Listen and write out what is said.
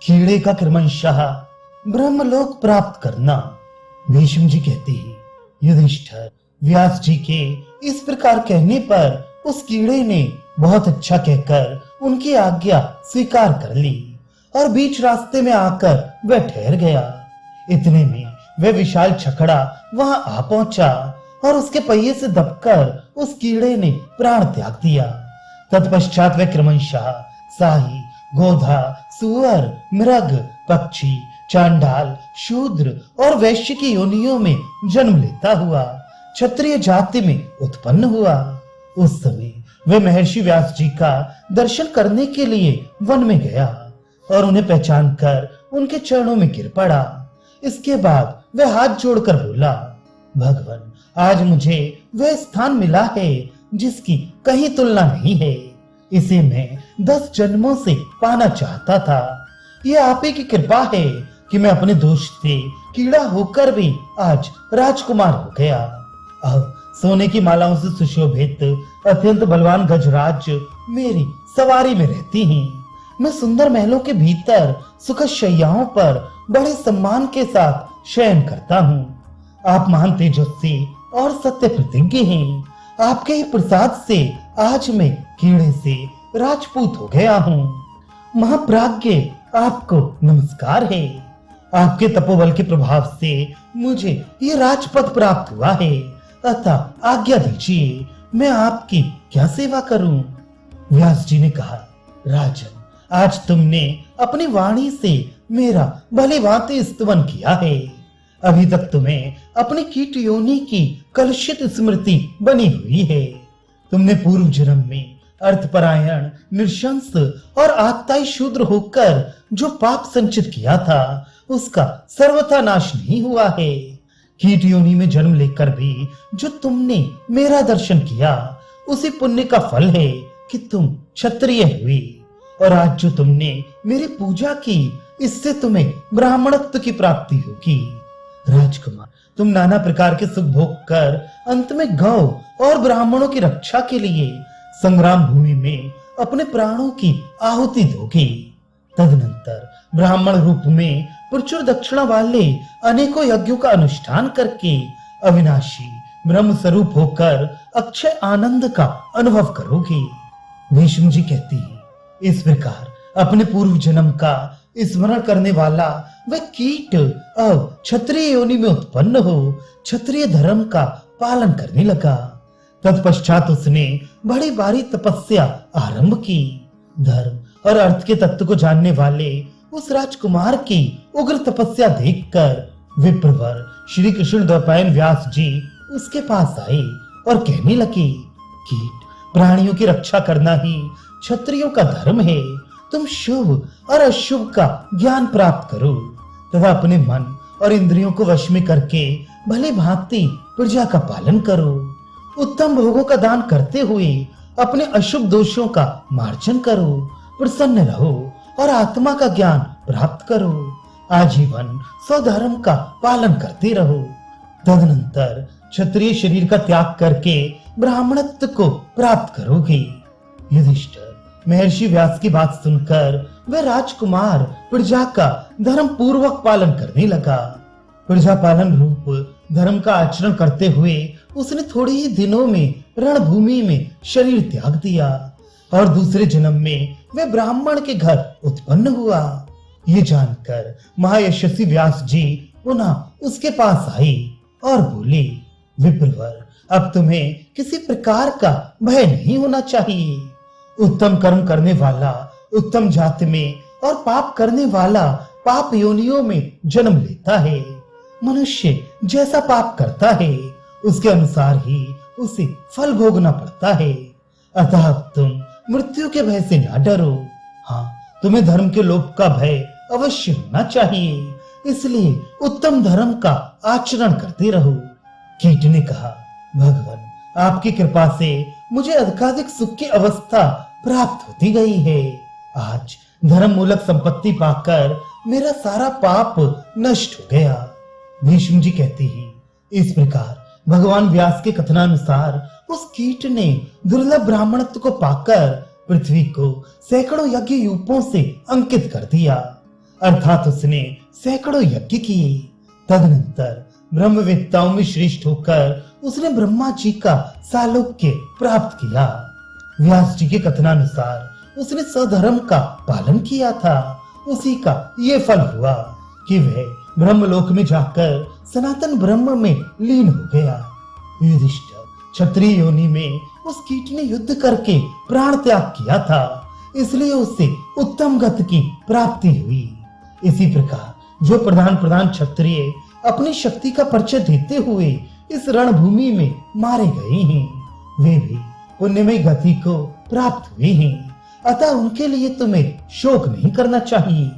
कीड़े का क्रमशः ब्रह्मलोक प्राप्त करना। भीष्म जी कहते हैं, युधिष्ठिर व्यास जी के इस प्रकार कहने पर उस कीड़े ने बहुत अच्छा कहकर उनकी आज्ञा स्वीकार कर ली और बीच रास्ते में आकर वह ठहर गया। इतने में वह विशाल छकड़ा वहां आ पहुंचा और उसके पहिए से दबकर उस कीड़े ने प्राण त्याग दिया। तत्पश्चात वह क्रमशः शाही, गोधा, सुअर, मृग, पक्षी, चांडाल, शूद्र और वैश्य की योनियों में जन्म लेता हुआ क्षत्रिय जाति में उत्पन्न हुआ। उस समय वह महर्षि व्यास जी का दर्शन करने के लिए वन में गया और उन्हें पहचान कर उनके चरणों में गिर पड़ा। इसके बाद वह हाथ जोड़कर बोला, भगवान, आज मुझे वह स्थान मिला है जिसकी कहीं तुलना नहीं है। इसे मैं 10 जन्मों से पाना चाहता था। यह आप ही की कृपा है कि मैं अपने दोष से कीड़ा होकर भी आज राजकुमार हो गया। अब सोने की मालाओं से सुशोभित अत्यंत बलवान गजराज मेरी सवारी में रहती हैं। मैं सुंदर महलों के भीतर सुखद शैयाओं पर बड़े सम्मान के साथ शयन करता हूँ। आप महान तेजस्वी और सत्य प्रतिज्ञ हैं। आपके ही प्रसाद से आज मैं कीड़े से राजपूत हो गया हूँ। महाप्राज्ञ, आपको नमस्कार है। आपके तपोबल के प्रभाव से मुझे ये राजपद प्राप्त हुआ है, अतः आज्ञा दीजिए, मैं आपकी क्या सेवा करूं? व्यास जी ने कहा, राजन, आज तुमने अपनी वाणी से मेरा भली भांति स्तवन किया है। अभी तक तुम्हें अपनी कीट योनि की कलुषित स्मृति बनी हुई है। तुमने पूर्व जन्म में अर्थपरायण, निशंस और आत्ताई शूद्र होकर जो पाप संचित किया था, उसका सर्वथा नाश नहीं हुआ है। कीट योनि में जन्म लेकर भी जो तुमने मेरा दर्शन किया, उसी पुण्य का फल है कि तुम क्षत्रिय हुई। और आज जो तुमने मेरी पूजा की, इससे तुम्हें ब्राह्मणत्व की प्राप्ति होगी। राजकुमार, तुम नाना प्रकार के सुख भोग कर अंत में गौ और ब्राह्मणों की रक्षा के लिए संग्राम भूमि में अपने प्राणों की आहुति दोगे। तदनंतर ब्राह्मण रूप में प्रचुर दक्षिणा वाले अनेकों यज्ञों का अनुष्ठान करके अविनाशी ब्रह्म स्वरूप होकर अक्षय आनंद का अनुभव करोगे। भीष्म जी कहती है, इस प्रकार अपने पूर्व जन्म का स्मरण करने वाला वह कीट अब क्षत्रिय योनि में उत्पन्न हो क्षत्रिय धर्म का पालन करने लगा। तत्पश्चात उसने बड़ी भारी तपस्या आरंभ की। धर्म और अर्थ के तत्व को जानने वाले उस राजकुमार की उग्र तपस्या देखकर विप्रवर श्री कृष्ण द्वैपायन व्यास जी उसके पास आए और कहने लगे, कीट, प्राणियों की रक्षा करना ही क्षत्रियों का धर्म है। तुम शुभ और अशुभ का ज्ञान प्राप्त करो तथा अपने मन और इंद्रियों को वश में करके भले भांति प्रजा का पालन करो। उत्तम भोगों का दान करते हुए अपने अशुभ दोषों का मार्जन करो। प्रसन्न रहो और आत्मा का ज्ञान प्राप्त करो। आजीवन स्वधर्म का पालन करते रहो। तदनंतर क्षत्रिय शरीर का त्याग करके ब्राह्मणत्व को प्राप्त करोगे। युधिष्ठिर, महर्षि व्यास की बात सुनकर वह राजकुमार प्रजा का धर्म पूर्वक पालन करने लगा। प्रजा पालन रूप धर्म का आचरण करते हुए उसने थोड़े ही दिनों में रणभूमि में शरीर त्याग दिया और दूसरे जन्म में वह ब्राह्मण के घर उत्पन्न हुआ। ये जानकर महायशस्वी व्यास जी पुनः उसके पास आए और बोले, विप्रवर, अब तुम्हें किसी प्रकार का भय नहीं होना चाहिए। उत्तम कर्म करने वाला उत्तम जाति में और पाप करने वाला पाप योनियों में जन्म लेता है। मनुष्य जैसा पाप करता है उसके अनुसार ही उसे फल भोगना पड़ता है। अतः तुम मृत्यु के भय से ना डरो। हाँ, तुम्हें धर्म के लोभ का भय अवश्य होना चाहिए, इसलिए उत्तम धर्म का आचरण करते रहो। कीट ने कहा, भगवान, आपकी कृपा से मुझे अधिकाधिक सुख की अवस्था प्राप्त होती गई है। आज धर्म मूलक संपत्ति पाकर मेरा सारा पाप नष्ट हो गया। भीष्म जी कहते हैं, इस प्रकार भगवान व्यास के कथनानुसार उस कीट ने दुर्लभ ब्राह्मणत्व को पाकर पृथ्वी को सैकड़ों यज्ञ यूपों से अंकित कर दिया। अर्थात उसने सैकड़ों यज्ञ किए। तदनंतर ब्रह्मवेत्ताओं में श्रेष्ठ होकर उसने ब्रह्मा जी का सालोक्य प्राप्त किया। व्यास जी के कथनानुसार उसने सधर्म का पालन किया था। उसी का ये फल हुआ कि वह ब्रह्मलोक में जाकर सनातन ब्रह्म में लीन हो गया। युधिष्ठिर क्षत्रिय योनि में उस कीट ने युद्ध करके प्राण त्याग किया था, इसलिए उससे उत्तम गति की प्राप्ति हुई। इसी प्रकार जो प्रधान क्षत्रिय अपनी शक्ति का परिचय देते हुए इस रणभूमि में मारे गए हैं, वे भी पुण्यमय गति को प्राप्त हुए हैं। अतः उनके लिए तुम्हें शोक नहीं करना चाहिए।